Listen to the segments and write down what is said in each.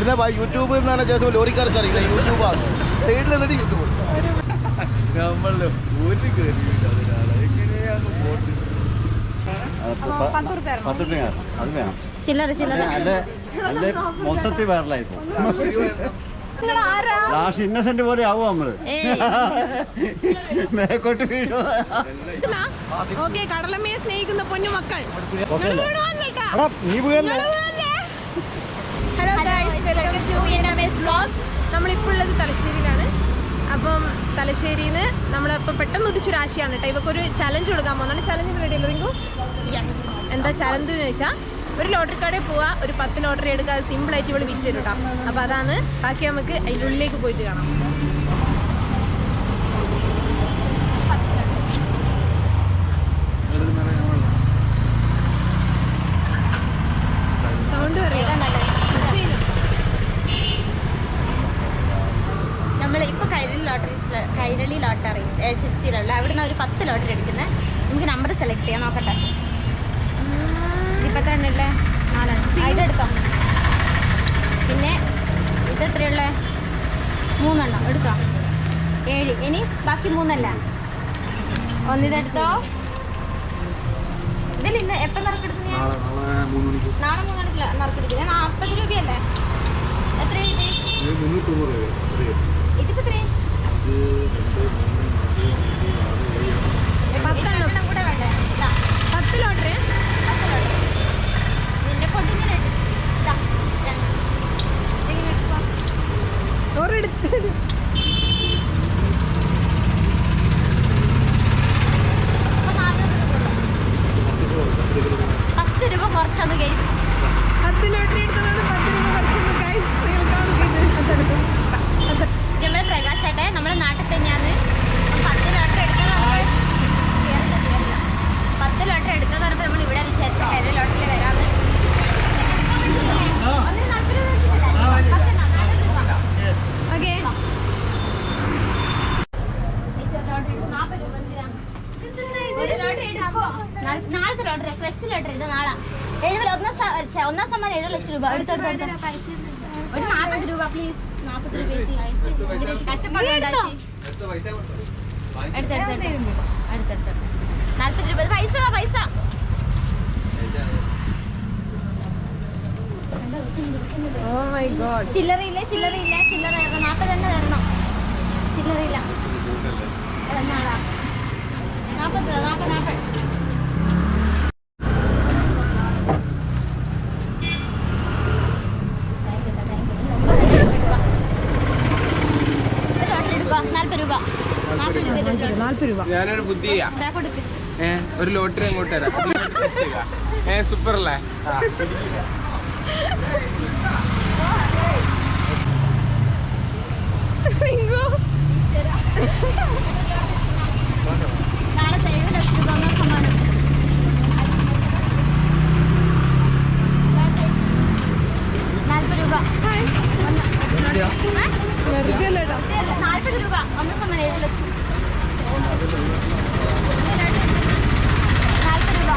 പിന്നെ യൂട്യൂബ് എന്ന് പറഞ്ഞ ശേഷം ലോറിക്കാർക്ക് അറിയില്ല യൂട്യൂബാണ് സൈഡിൽ നിന്നിട്ട് യൂട്യൂബ് നമ്മളുടെ മൊത്തത്തിൽ വൈറലായിപ്പോ ലാസ്റ്റ് ഇന്നസെന്റ് പോലെ ആവും നമ്മള് മേക്കോട്ട് വീഴും. കടലമ്മയെ സ്നേഹിക്കുന്ന പൊന്നു മക്കൾ. Hello guys, welcome to NMS vlogs. നമ്മളിപ്പോൾ ഉള്ളത് തലശ്ശേരിയിലാണ്. അപ്പം തലശ്ശേരിയിൽ നിന്ന് നമ്മളിപ്പോൾ പെട്ടെന്ന് ഉദിച്ചൊരു ആശയാണ് കേട്ടോ. ഇവക്കൊരു ചലഞ്ച് കൊടുക്കാൻ പോകുന്നതാണ്. ചലഞ്ചിന് റെഡി അല്ലോ റിങ്കു? യെസ്. എന്താ ചലഞ്ച് എന്ന് വെച്ചാൽ ഒരു ലോട്ടറി കടയിൽ പോവുക, ഒരു 10 ലോട്ടറി എടുക്കുക. അത് സിമ്പിളായിട്ട് ഇവള് വിറ്റ് തരും കേട്ടോ. അപ്പോൾ അതാണ്. ബാക്കി നമുക്ക് അതിൻ്റെ ഉള്ളിലേക്ക് പോയിട്ട് കാണാം. സൗണ്ട് പറയാം. നമ്മൾ ഇപ്പോൾ കൈരളി ലോട്ടറീസ് ഏജൻസിയിലുള്ള അവിടെ നിന്ന് ഒരു 10 ലോട്ടറി എടുക്കുന്നത്. നമുക്ക് നമ്പർ സെലക്ട് ചെയ്യാം. നോക്കട്ടെ. ഇപ്പം എത്രണ്ണല്ലേ? 4 ഇതെടുത്തോ. പിന്നെ ഇതെത്രയുള്ള? 3 എണ്ണം എടുത്തോ. 7. ഇനി ബാക്കി 3 അല്ല. ഒന്നിതെടുത്തോ. ഇതിൽ ഇന്ന് എപ്പം നറുക്കെടുത്തു? ഞാൻ നാളെ 3 മണിക്ക് നറുക്കെടുക്കുന്നത്. 40 രൂപയല്ലേ? എത്ര ഇത്? ഇതിപ്പോ എത്ര? 10 കൂടെ വേണ്ടേ? 10 ലോട്ടറി. നിന്റെ കൊണ്ടിങ്ങനെ എടുത്ത് 10 രൂപ കുറച്ചത് ഗൈസ്. 10 ലോട്ടറി എടുത്തതാണ് 10 രൂപ കുറച്ചത് ഗൈസ്. നമ്മളെ പ്രകാശാട്ടെ നമ്മുടെ നാട്ടിൽ തന്നെയാണ്. 10 ലോട്ടറി എടുക്കാൻ 10 ലോട്ടറി എടുക്കാൻ പറഞ്ഞപ്പോൾ നമ്മൾ ഇവിടെ വിചാരിച്ച വേറെ ലോട്ടറിയിൽ വരാമെന്ന്. നാളത്തെ ലോട്ടറി ഫ്രഷ് ലോട്ടറി. ഇത് നാളെ 1 സമ്മാനം 7 ലക്ഷം രൂപ. എടുത്തെടുത്ത ഒരു 40 രൂപ പ്ലീസ്. 40 രൂപ കഷ്ടപ്പാട് എടുത്തെടുത്ത് 40 രൂപ പൈസ. Oh my god. ചില്ലറയില്ല. ചില്ലറ 40 തന്നെ തരണം. ചില്ലറയില്ല. 40. ഞാനൊരു ബുദ്ധിയാ. ഒരു ലോട്ടറി അങ്ങോട്ട് തരാം. സൂപ്പർ അല്ലേ? നാളെ 7 ലക്ഷം രൂപ സമ്മാനം. 40 രൂപ. 40 രൂപ. 1 സമ്മാനം 7 ലക്ഷം. 40 രൂപ.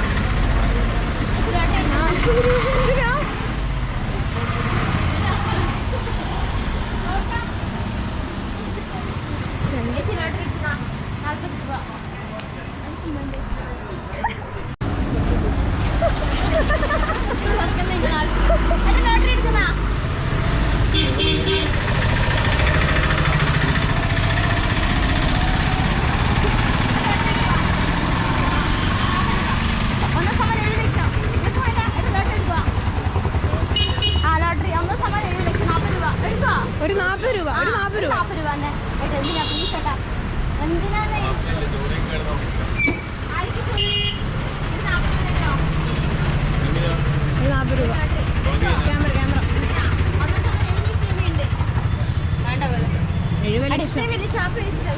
ലോട്ടറി എടുക്കുന്ന ഒരു 40 രൂപ. എന്തിനാ പ്ലീസ് ചേട്ടാ? എന്തിനാണ്? ഒരു 40 രൂപ. ക്യാമറ 7 ലക്ഷം രൂപയുണ്ട്. വേണ്ട പോലെ 7 ലക്ഷം. ഷാപ്പ് ചെയ്തിട്ട്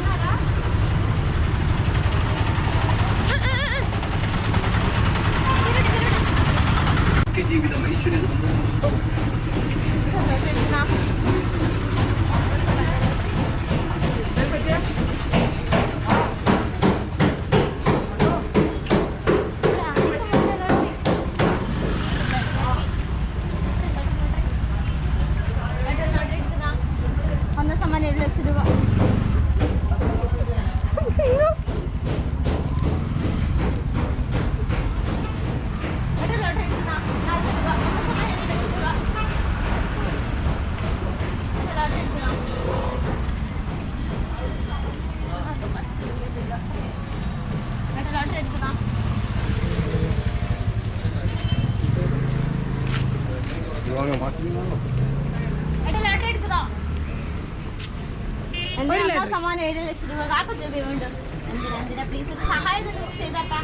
ജീവിതം ഐശ്വര്യ ലക്ഷം രൂപ. ഒരു ലോട്ടറി എടുക്കുന്ന 4 ലക്ഷം രൂപ. ഒന്നാം സമ്മാനം 2 ലക്ഷം രൂപ. ഒരു ലോട്ടറി എടുക്കുന്ന ലോട്ടറി എടുക്കുന്ന ലോട്ടറി എടുക്കുന്നോ? എന്താ സമ്മാനം 7 ലക്ഷം രൂപ. 40 രൂപയുണ്ട്. എന്തിനാ പ്ലീസ് ഒരു സഹായം ചെയ്താട്ടാ.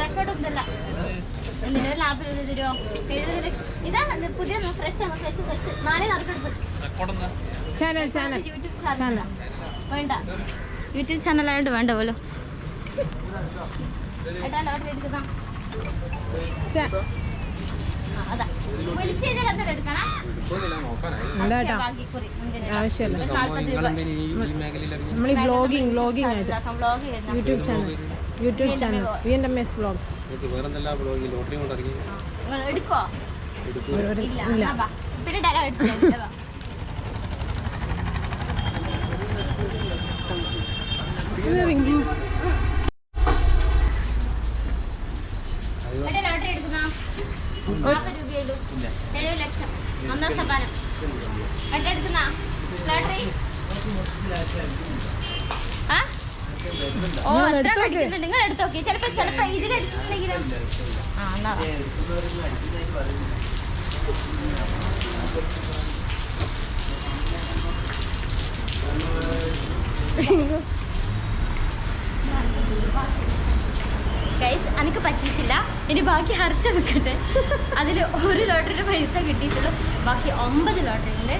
റെക്കോർഡ് ഒന്നുമില്ല. എന്തിനാ ഒരു 40 രൂപ തരുമോ? 70 ലക്ഷം. ഇതാ പുതിയ ഫ്രഷ് ആണ്. ഫ്രഷ് 4 നറുക്കെടുത്ത്. യൂട്യൂബ് ചാനൽ വേണ്ട. യൂട്യൂബ് ചാനലായോണ്ട് വേണ്ട പോലും. ഏട്ടാ ലോട്ടറി എടുക്കുന്ന അതാ വിളിച്ചു കഴിഞ്ഞാൽ എന്തെങ്കിലും എടുക്കണം. ആവശ്യമല്ല. നമ്മൾ vlogging YouTube channel VNMS vlogs. എടുക്കോ? ഇല്ല. പിന്നെ ഡയലോഗ് എടുത്തില്ല. ലോട്ടറി എടുക്കുന്ന 40 രൂപയുള്ളൂ. 7 ലക്ഷം. ഒന്നാം സമ്മാനം. എടുക്കുന്ന ലോട്ടറി ഓ എത്ര പഠിക്കുന്നുണ്ട്. നിങ്ങൾ എടുത്ത് നോക്കി. ചിലപ്പോ ഇതിലെടുത്തിട്ടുണ്ടെങ്കിലും എന്നാ ഗൈസ് എനിക്ക് പറ്റിച്ചില്ല. ഇനി ബാക്കി ഹർഷ വെക്കട്ടെ. അതിൽ ഒരു ലോട്ടറിയുടെ പൈസ കിട്ടിയിട്ടുള്ളൂ. ബാക്കി 9 ലോട്ടറി ഉണ്ട്.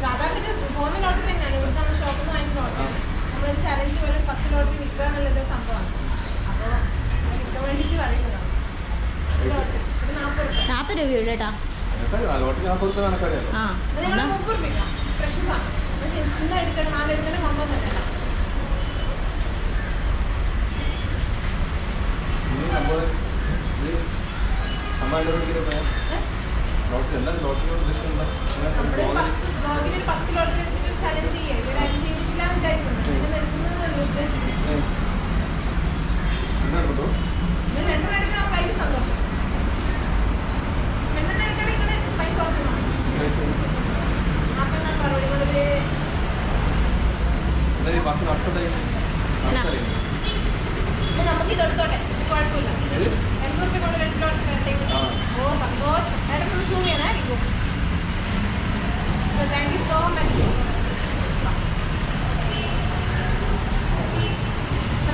സാധാരണ പോകുന്ന ലോട്ടറി തന്നെയാണ്. ഇവിടുത്തെ നമ്മൾ ഷോപ്പിൽ നിന്ന് വാങ്ങിച്ച ലോട്ടറി. നമ്മളൊരു ചലഞ്ച് പോലെ 10 ലോട്ടറി വിൽക്കുക എന്നുള്ളൊരു സംഭവമാണ്. അപ്പോൾ വിൽക്കാൻ വേണ്ടിയിട്ട് പറയുന്നതാണ്. 40 രൂപയുള്ളൂ കേട്ടോ. ആ നിങ്ങൾ 30 രൂപ ഫ്രഷ് സാധനം. ഇന്ന് എടുക്കണം 4 എടുക്കണം സംഭവം തന്നെ. ബ്ലോഗിൽ 10 ലോട്ടറി എടുത്തിട്ട് ചലഞ്ച് ചെയ്യുക. ഒരു 5 ഇല്ലാന്ന് വിചാരിക്കുന്നു. ഇങ്ങനെ എടുക്കുന്നത് ഉദ്ദേശിക്കുന്നത്. രണ്ടെണ്ണം എടുക്കാൻ കയ്യിൽ സന്തോഷം. രണ്ടെണ്ണം എടുക്കണേ ഇങ്ങനെ പൈസ ഓർക്കണം. അപ്പം ഞാൻ പറയുന്നത് നമുക്ക് ഇത് എടുത്തോട്ടെ. കുഴപ്പമില്ല. 200 രൂപ കൊണ്ട് 2 ലോട്ടറി വരട്ടെങ്കിൽ ഓ സന്തോഷം. ഇടയ്ക്കൊന്ന് സൂം ചെയ്യണമായിരിക്കും. Thank you so much.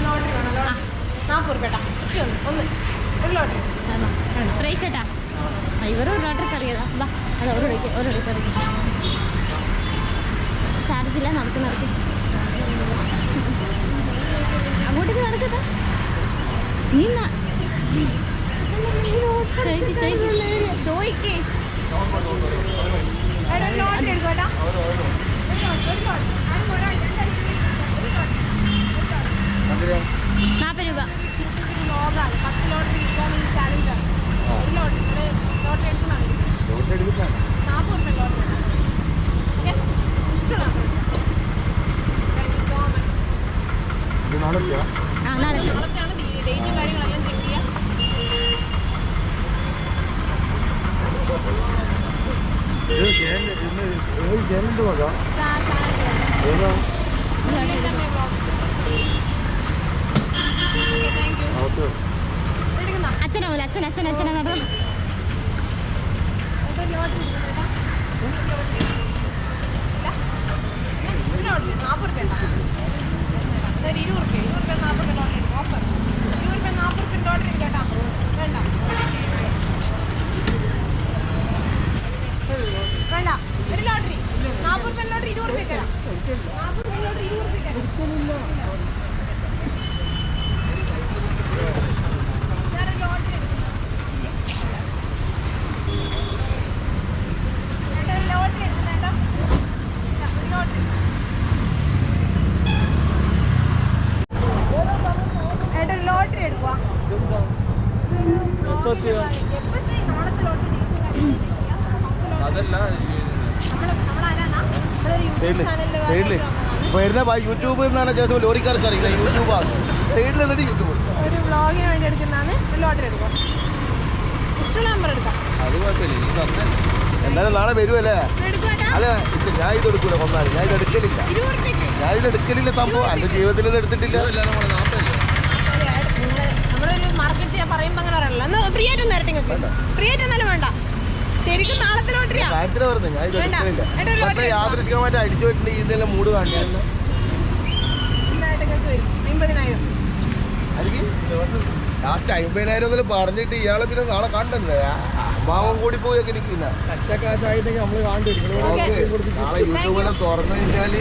Lottery വേണം. 40 രൂപ ഒന്ന് ഒരു ലോട്ടറി പ്രൈസേട്ടാ. ഇവരും ലോട്ടറി അറിയാതാ. ബാ അത് ഓരോടേക്ക് ചാർജില്ല. നടക്ക് അങ്ങോട്ടേക്ക് നടക്കട്ടെ. നീന്ന ചോയ്ക്ക്. ലോട്ടറി എടുക്കോട്ടാ. 40 രൂപ. ലോഗാണ് 10 ലോട്ടറി വിൽക്കാമെന്ന് ചാലഞ്ചാണ്. ഒരു ലോട്ടറി എടുക്കുന്നതാണ്. 40 രൂപ ലോട്ടറി ഇഷ്ടമാണ്. Thank you so much. നാളത്തെയാണ് ഡേറ്റും കാര്യങ്ങളെല്ലാം ചെക്ക് ചെയ്യാം. അച്ഛനാ നടന്നു. വേണ്ട ഒരു ലോട്ടറി 40 രൂപ ലോട്ടറി 20 രൂപ തരാം. 40 രൂപ ലോട്ടറി 20 രൂപ തരാം. ലോട്ടറി എടുക്കുന്നേട്ടാ. സൈഡില് വരുന്ന യൂട്യൂബ് എന്നാണ് ശേഷം ലോറിക്കാർക്ക് അറിയില്ല യൂട്യൂബാണ് സൈഡിൽ എന്നിട്ട് യൂട്യൂബ് ഒരു വ്ളോഗിന് വേണ്ടി എടുക്കുന്നതാണ് ഒരു ലോട്ടറി എടുക്കും ഇഷ്ടമുള്ള നമ്പർ എടുക്കാം അത് കുഴപ്പമില്ല എന്തായാലും നാളെ വരുമല്ലേ അല്ല ഞാൻ ഇത് എടുക്കൂല കൊന്നാല് ഞാൻ ഇത് എടുക്കലില്ല സംഭവം എന്റെ ജീവിതത്തിൽ ഇത് എടുത്തിട്ടില്ല നമ്മളൊരു മാർക്കറ്റ് പറയുമ്പോ അങ്ങനെ പറയണല്ലോ എന്നാ ഫ്രീ ആയിട്ട് നേരത്തെ ഫ്രീ ആയിട്ട് എന്നാലും വേണ്ട ശരിക്കും നാളത്തെ ലോട്ടറിയാ കാര്യത്തിന് പറഞ്ഞു ഞാൻ ഇത് എടുക്കലില്ല യാദൃശികമായിട്ട് അടിച്ചു പോയിട്ടുണ്ട് ഇതിന്റെ മൂഡ് കാണില്ല 50,000 ലാസ്റ്റ് 50,000 ഒന്നും പറഞ്ഞിട്ട് ഇയാളെ പിന്നെ നാളെ കണ്ടല്ലേ അമ്മാവൻ കൂടി പോയൊക്കെ നിൽക്കുന്ന നാളെ യൂട്യൂബിലെ തുറന്നു കഴിഞ്ഞാല്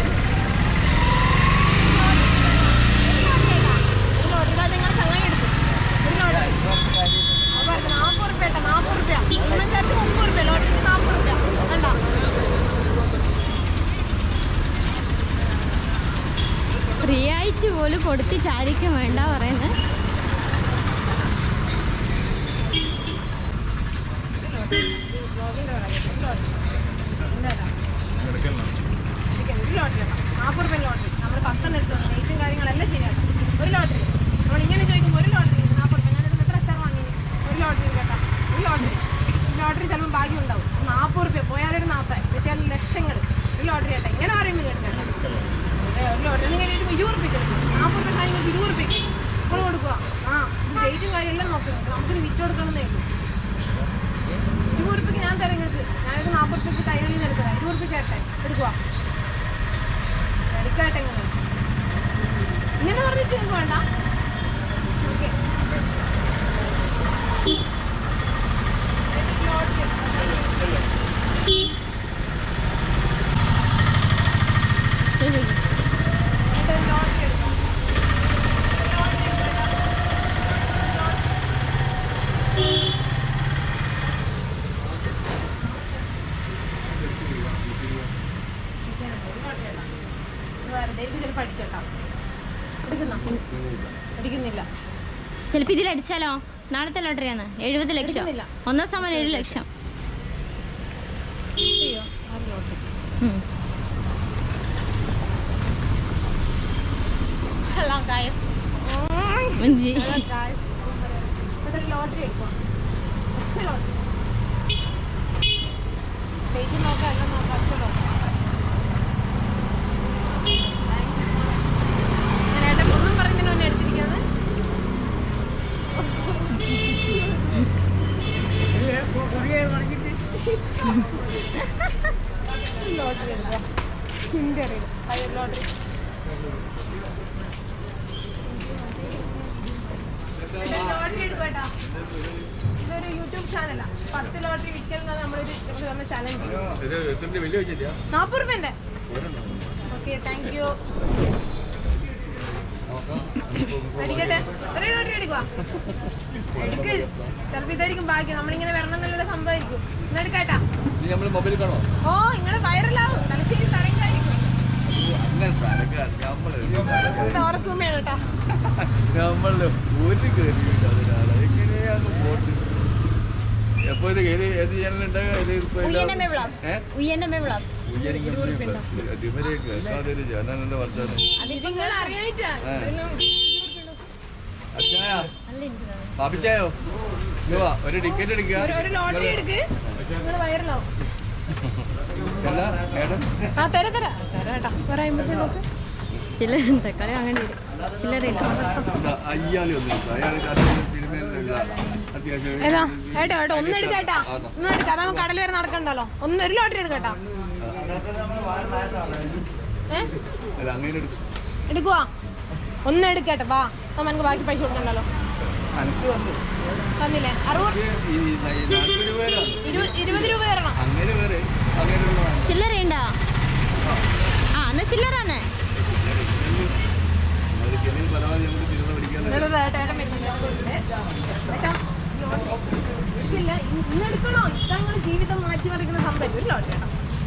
ഫ്രീ ആയിട്ട് പോലും കൊടുത്ത് ചാരിക്കും വേണ്ട പറയുന്നത്. ലോട്ടറി നമ്മൾ 10 എടുത്തു ഡേറ്റും കാര്യങ്ങളെല്ലാം ശരിയാണ്. ഒരു ലോട്ടറി നമ്മൾ ഇങ്ങനെ ചോദിക്കുമ്പോൾ ഒരു ലോട്ടറി 40 ഞാനിത് എത്ര അച്ചാർ വാങ്ങി ഒരു ലോട്ടറി കേട്ടാ ഒരു ലോട്ടറി ചിലപ്പോൾ ഭാഗ്യം ഉണ്ടാവും. 40 രൂപ പോയാലൊരു 40 കിട്ടിയാലും ലക്ഷങ്ങൾ ഒരു ലോട്ടറി കേട്ടാ ഇങ്ങനെ പറയുമ്പോൾ കേട്ടോ ഒരു ലോട്ടറി നിങ്ങൾ 20 രൂപ എടുക്കും 40 രൂപ നിങ്ങൾക്ക് 20 രൂപയ്ക്ക് നമ്മൾ കൊടുക്കുക. ഡേറ്റും കാര്യമെല്ലാം നോക്കുന്നത് നമുക്കൊരു വിറ്റ് കൊടുക്കണമെന്നേ ഉള്ളൂ. 20 രൂപയ്ക്ക് ഞാൻ തരാം നിങ്ങൾക്ക്. ഞാനൊരു 40 രൂപയ്ക്ക് ടൈലിൽ നിന്ന് എടുക്കാം. 20 രൂപയ്ക്ക് കേട്ടെ എടുക്കുക എടുക്കാട്ടെ ഇങ്ങനെ പറഞ്ഞിട്ട് നിങ്ങൾക്ക് വേണ്ട. ഓക്കെ ചിലപ്പോൾ ഇതിലടിച്ചാലോ? നാളത്തെ ലോട്ടറിയാണ് 70 ലക്ഷം. ഒന്നാം സമ്മാനം 7 ലക്ഷം. ഹലോ ഗായ്സ് ലോട്ടറി എടുക്കുക ഡേറ്റ് നോക്കാം എല്ലാം നോക്കാം. ഞാനേട്ടൻ ഒന്നും പറഞ്ഞതിന് മുന്നേ എടുത്തിരിക്കുന്നത് ലോട്ടറി എടുക്കുക ഹിന്ദി അറിയില്ല ലോട്ടറി ലോട്ടറി എടുക്കട്ടാ. ഇതൊരു യൂട്യൂബ് ചാനലാ. 10 ലോട്ടറി വിൽക്കുന്നത് നമ്മളൊരു ചാലഞ്ച് 40 രൂപന്റെ. Okay thank you. അടിക്കട്ടെ ഒരേ ലോട്ടറി എടുക്കുക എടുക്ക്. ചിലപ്പോൾ ഇതായിരിക്കും ഭാഗ്യം. നമ്മളിങ്ങനെ വരണം എന്നുള്ള സംഭവമായിരിക്കും. ഇന്ന് എടുക്കാട്ടാ. ഓ നിങ്ങള് വൈറലാവും. തലശ്ശേരി തരംഗായിരിക്കും. ഓറസൂമയാണ് കേട്ടാ. പാപ്പിച്ചായോ ഒരു ടിക്കറ്റ് എടുക്കുക. ഒരു ലോട്ടറി എടുക്ക്. നിങ്ങള് വൈറലാവും. തക്കാളി വാങ്ങേണ്ടി വരും. ചില്ലറിയില്ല. ഒന്ന് എടുക്കാട്ടാ. ഒന്ന് എടുക്കാം. അതാവുമ്പോ കടൽ വരെ നടക്കണ്ടല്ലോ. ഒരു ലോട്ടറി എടുക്കട്ടാ. എടുക്കുവാ. ഒന്ന് എടുക്കട്ടെ. വാ നമുക്ക് ബാക്കി പൈസ കൊടുക്കണ്ടല്ലോ. തന്നില്ലേ? 20 രൂപ തരണം. ചില്ലറയുണ്ടോ? എന്നാ ചില്ലറാന്നേ. ഇന്നെടുക്കണോ? ഇതങ്ങൾ ജീവിതം മാറ്റി മറിക്കുന്ന സംഭവം. ഒരു ലോട്ടറി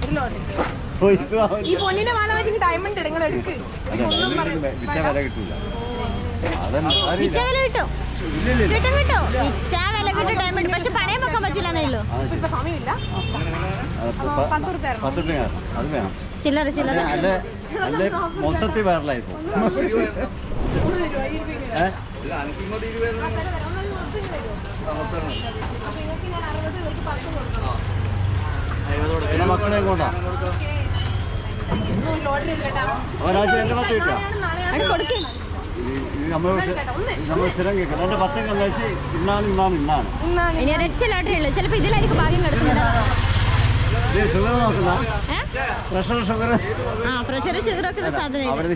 ഒരു ലോട്ടറി. ഈ പൊന്നിന്റെ മാല മാറ്റി ഡയമണ്ട് നിങ്ങൾ എടുക്ക്. ഒന്നും വില കിട്ടില്ല. വിറ്റ വില കിട്ടും. കിട്ടും കിട്ടും. വിറ്റ വില കിട്ടും ഡയമണ്ട്. പക്ഷെ പണയം വെക്കാൻ പറ്റില്ലെന്നേ ഉള്ളൂ. ഇപ്പൊ സമയമില്ല. 10 റുപ്യ തരണം. 10 രൂപ അത് വേണം. ചില്ലറ ചില്ലറ അല്ല അല്ല മൊത്തത്തിൽ വൈറലായി പോകും. ഒന്ന് തരുമോ? 20 രൂപ. ഏഹ് ആ, തരാം. ഒന്ന് ഇങ്ങ് തരുമോ? അപ്പൊ നിങ്ങൾക്ക് ഞാൻ 60 ഇവർക്ക് 10 കൊടുക്കണം. പിന്നെ മക്കളെ കൊണ്ടാ ഓക്കേ. ഒരു ലോട്ടറി കേട്ടോ. ഒരാഴ്ച എൻ്റെ 10 കിട്ടാ. നാളെയാണ് കൊടുക്കേ ഇത് നമ്മൾ സ്ഥിരം കേൾക്കുന്നത് എൻ്റെ 10 കല്ലാച്ച് ഇന്നാണ്. ഇന്നാണ്. ഇനി ഒരൊറ്റ ലോട്ടറി ഉള്ളു. ചിലപ്പോ ഇതിലായിരിക്കും ഭാഗ്യം കിടക്കുന്നത്. ഇത് ഷുഗർ നോക്കുന്ന പ്രഷർ ഷുഗർ ആ പ്രഷർ ഷുഗർ ഒക്കെ സാധനം അവിടെ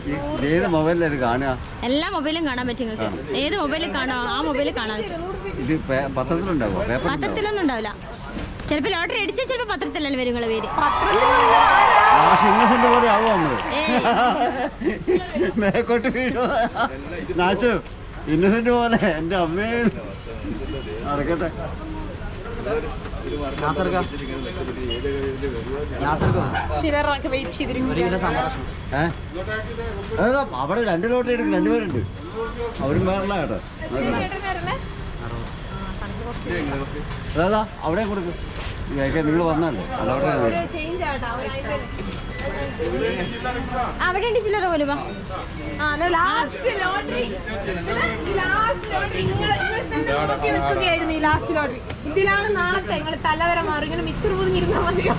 ഏത് മൊബൈലിലാണ് ഇത് കാണുക? എല്ലാ മൊബൈലും കാണാൻ പറ്റും നിങ്ങൾക്ക്. ഏത് മൊബൈലിൽ കാണോ ആ മൊബൈലിൽ കാണാൻ പറ്റും. ഇത് പത്രത്തിലുണ്ടാവോ? പേപ്പർ പത്രത്തിലൊന്നും ഉണ്ടാവില്ല. ചിലപ്പോ ലോട്ടറി അടിച്ചാൽ ചിലപ്പോ പത്രത്തിലല്ല വരും നിങ്ങളെ പേര്. ഇന്നസെന്റ് പോലെ ആവും നമ്മള്. മേക്കോട്ട് വീഴോ നാച്ചു ഇന്നസെന്റ് പോലെ എൻ്റെ അമ്മയെ നടക്കട്ടെ. ചിലരൊക്കെ വെയിറ്റ് ചെയ്തിരിക്കും. അവിടെ 2 ലോട്ടറി എടുക്കും. 2 പേരുണ്ട്. അവരും വേറല്ല കേട്ടോ. അതാ അവിടെ കൊടുക്കും. നിങ്ങൾ വന്നല്ലേ ലോട്ടറി ചേഞ്ച് ആവട്ടെ. ഒരു 50. അവിടെ ഉണ്ട് ചില്ലറ പോലും. ലാസ്റ്റ് ലോട്ടറി നിൽക്കുകയായിരുന്നു. ഈ ലാസ്റ്റ് ലോട്ടറി ഇതിലാണ് നാളത്തെ നിങ്ങൾ തലവരെ മാറും. ഇങ്ങനെ മിച്ചർ പൂതിങ്ങിരുന്നാൽ മതിയോ?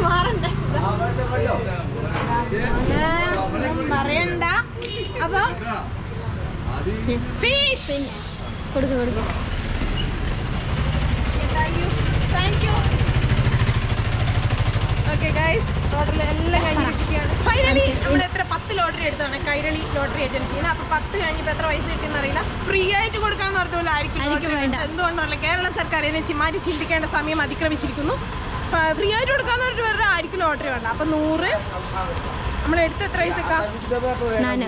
മാറണ്ടേ? പറയണ്ട. അപ്പൊ കൊടുക്കും കൊടുക്കും. Thank you. Okay guys, total എല്ലാം കഴിഞ്ഞിരിക്കുകയാണ്. ഫൈനലി നമ്മൾ എത്ര 10 ലോട്ടറി എടുത്താണ് കൈരളി ലോട്ടറി ഏജൻസിന്ന്. അപ്പൊ 10 കഴിഞ്ഞപ്പോൾ എത്ര പൈസ കിട്ടിയെന്ന് അറിയില്ല. ഫ്രീ ആയിട്ട് കൊടുക്കാന്ന് പറഞ്ഞ ആയിരിക്കും എന്തുകൊണ്ടല്ല കേരള സർക്കാർ ഇതിനെ മാറ്റി ചിന്തിക്കേണ്ട സമയം അതിക്രമിച്ചിരിക്കുന്നു. ഫ്രീ ആയിട്ട് കൊടുക്കാന്ന് പറഞ്ഞിട്ട് വേറെ ആയിരിക്കും ലോട്ടറി വേണ്ട. അപ്പൊ 100 നമ്മളെടുത്ത് എത്ര പൈസക്കാ? 390.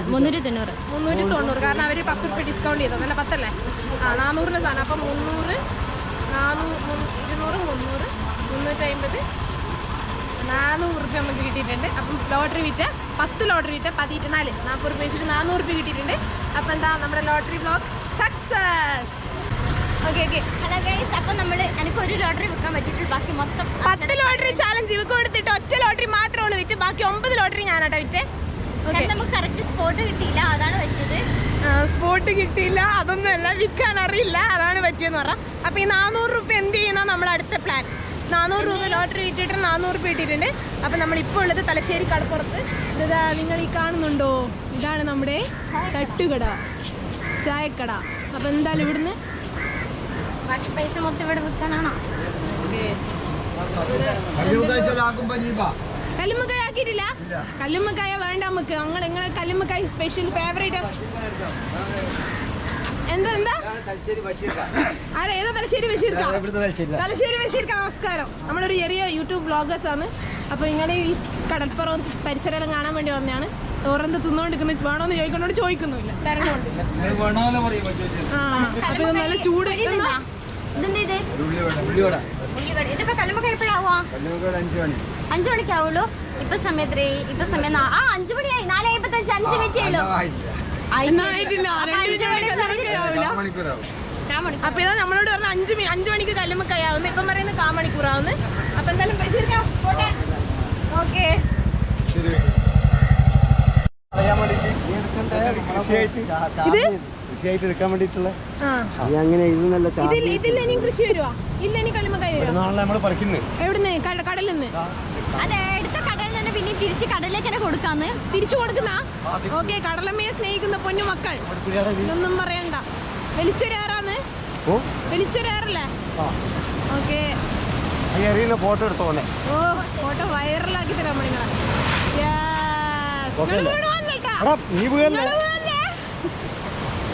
കാരണം അവർ 10 റുപ്യ ഡിസ്കൗണ്ട് ചെയ്തത് അല്ല 10 അല്ലേ? 400 സാധനം. അപ്പം 300, 400, 200, 300, 350, 400 റുപ്യ നമുക്ക് കിട്ടിയിട്ടുണ്ട്. അപ്പം ലോട്ടറി വിറ്റ 10 ലോട്ടറി വിറ്റ 14, 40 റുപ്യ വെച്ചിട്ട് 400 റുപ്യ കിട്ടിയിട്ടുണ്ട്. അപ്പം എന്താ നമ്മുടെ lottery blog success. Okay okay. Hello guys, അപ്പൊ നമ്മള് എനിക്ക് ഒരു ലോട്ടറി വെക്കാൻ പറ്റിയിട്ട് ബാക്കി മൊത്തം 10 ലോട്ടറി ചാലഞ്ച് ഇവക്ക് കൊടുത്തിട്ട് ഒറ്റ ലോട്ടറി മാത്രമേ ഉള്ളൂ വിറ്റ്. ബാക്കി 9 ലോട്ടറി ഞാനാട്ടോ വിറ്റ്. നമുക്ക് കറക്റ്റ് സ്പോട്ട് കിട്ടിയില്ല, അതാണ് വെച്ചത്. സ്പോട്ട് കിട്ടിയില്ല, അതൊന്നുമല്ല, വിൽക്കാൻ അറിയില്ല, അതാണ് പറ്റിയെന്ന് പറഞ്ഞാൽ. അപ്പോൾ ഈ 400 റുപ്യ എന്ത് ചെയ്യുന്ന നമ്മുടെ അടുത്ത പ്ലാൻ. 400 രൂപ ലോട്ടറി വിറ്റിട്ട് 400 റുപ്യ ഇട്ടിട്ടുണ്ട്. അപ്പം നമ്മളിപ്പോൾ ഉള്ളത് തലശ്ശേരി കടപ്പുറത്ത്. ഇതാ നിങ്ങൾ ഈ കാണുന്നുണ്ടോ? ഇതാണ് നമ്മുടെ തട്ടുകട, ചായക്കട. അപ്പം എന്തായാലും ഇവിടുന്ന് ബാക്കി പൈസ മൊത്തം ഇവിടെ വിൽക്കാനാണോ? കല്ലുമ്മക്കായ ആക്കിയിട്ടില്ല. കല്ലുമ്മക്കായ വേണ്ട നമുക്ക്. നിങ്ങളെ കല്ലുമ്മക്കായ സ്പെഷ്യൽ ഫേവറേറ്റ് എന്താ? ആരാ? ഏതാ? തലശ്ശേരി ബഷീർക്ക. തലശ്ശേരി ബഷീർക്ക നമസ്കാരം. നമ്മളൊരു ചെറിയ യൂട്യൂബ് ബ്ലോഗേഴ്സ് ആണ്. അപ്പോൾ നിങ്ങൾ ഈ കടൽപ്പുറം പരിസരം കാണാൻ വേണ്ടി വന്നതാണ്. ഓറെന്ത് തിന്നോണ്ടിരിക്കുന്ന വേണമെന്ന് ചോദിക്കുന്നില്ല. തരണമുണ്ട്. അപ്പൊ ഇത് നല്ല ചൂട്. ഇതിപ്പോ കല്ലുമ്മക്കായ എപ്പോഴാവുക? 5 മണിക്കാവുള്ളൂ. ഇപ്പൊ സമയത്ത് 5 മണിയായി. 4:55, 5 മിനിറ്റേയുള്ളൂ. അപ്പൊ ഇതാ നമ്മളോട് പറഞ്ഞ 5 മണിക്ക് കല്ലുമ്മക്കായാവുന്നു. ഇപ്പം പറയുന്നത് 1/4 മണിക്കൂറാവുന്നു. അപ്പൊ എന്തായാലും പോട്ടെ. ഓക്കെ. കൃഷിയായിട്ട് എടുക്കാൻ വേണ്ടിയിട്ടുള്ള ഇതിൽ ഇനി കൃഷി വരുവാ? ഇല്ല, ഇനി കല്ലുമ്മക്കായ വരുവാ. നമ്മൾ പറിക്കുന്നത് എവിടുന്ന്? കടലിൽ നിന്ന്. അതെ, എടുത്ത കടലിൽ തന്നെ പിന്നെ തിരിച്ച് കടലിലേക്ക് തന്നെ കൊടുക്കാന്ന്. തിരിച്ചു കൊടുക്കുന്ന. ഓക്കെ. കടലമ്മയെ സ്നേഹിക്കുന്ന പൊന്നു മക്കൾ, ഇതൊന്നും പറയണ്ട. വലിച്ചൊരേറാന്ന്. വലിച്ചൊരേറല്ലേ? ഓക്കെ. ഫോട്ടോ എടുത്തോണേ. ഓ, ഫോട്ടോ വൈറലാക്കി തരാം നിങ്ങളെ. നീ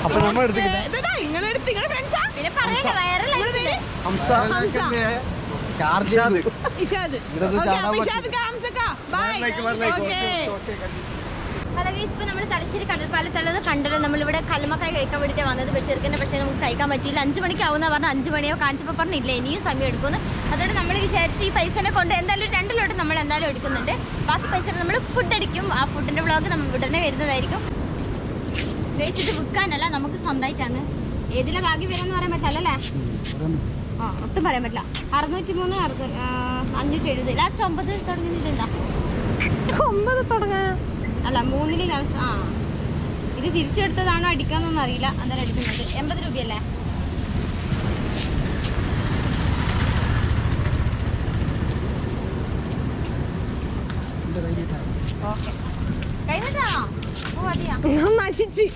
അപ്പൊ നമ്മൾ എടുത്തിട്ട് പിന്നെ പറയണ്ട വൈറലായി. ഹലോ ഗൈസ്, ഇപ്പോൾ നമ്മൾ തലശ്ശേരി കടൽപ്പാലത്തുള്ളത് കണ്ടല്ലോ. നമ്മളിവിടെ കല്ലുമ്മക്കായ കഴിക്കാൻ വേണ്ടിയിട്ട് വന്നത്. ചെറുക്കൻ്റെ പക്ഷേ നമുക്ക് കഴിക്കാൻ പറ്റിയില്ല. 5 മണിക്കാവുന്ന പറഞ്ഞാൽ 5 മണിയോ കാണിച്ചപ്പോൾ പറഞ്ഞില്ല, ഇനിയും സമയം എടുക്കുന്നു. അതുകൊണ്ട് നമ്മൾ വിചാരിച്ചു ഈ പൈസനെ കൊണ്ട് എന്തായാലും 2 ലോട്ട് നമ്മൾ എന്തായാലും എടുക്കുന്നുണ്ട്. ബാക്കി പൈസ നമ്മൾ ഫുഡ് അടിക്കും. ആ ഫുഡിൻ്റെ വ്ളോഗ് നമ്മൾ ഉടനെ വരുന്നതായിരിക്കും. ഗൈസ്, ഇത് വിൽക്കാനല്ല, നമുക്ക് സ്വന്തമായിട്ടാണ്. ഏതിലെ ഭാഗ്യം വരാന്ന് പറയാൻ പറ്റില്ലല്ലേ? ആ ഒട്ടും പറയാൻ പറ്റില്ല. 603, 570. ലാസ്റ്റ് 9 തുടങ്ങുന്നുണ്ടാ? 9 തുടങ്ങാൻ അല്ല 3 ആ ഇത് തിരിച്ചെടുത്തതാണോ അടിക്കാന്നൊന്നും അറിയില്ല. അന്നേരം അടിക്കുന്നുണ്ട്. 80 രൂപയല്ലേ? ഓക്കെ കഴിഞ്ഞിട്ടാണോ? ഓ അതെയാ നശിച്ച്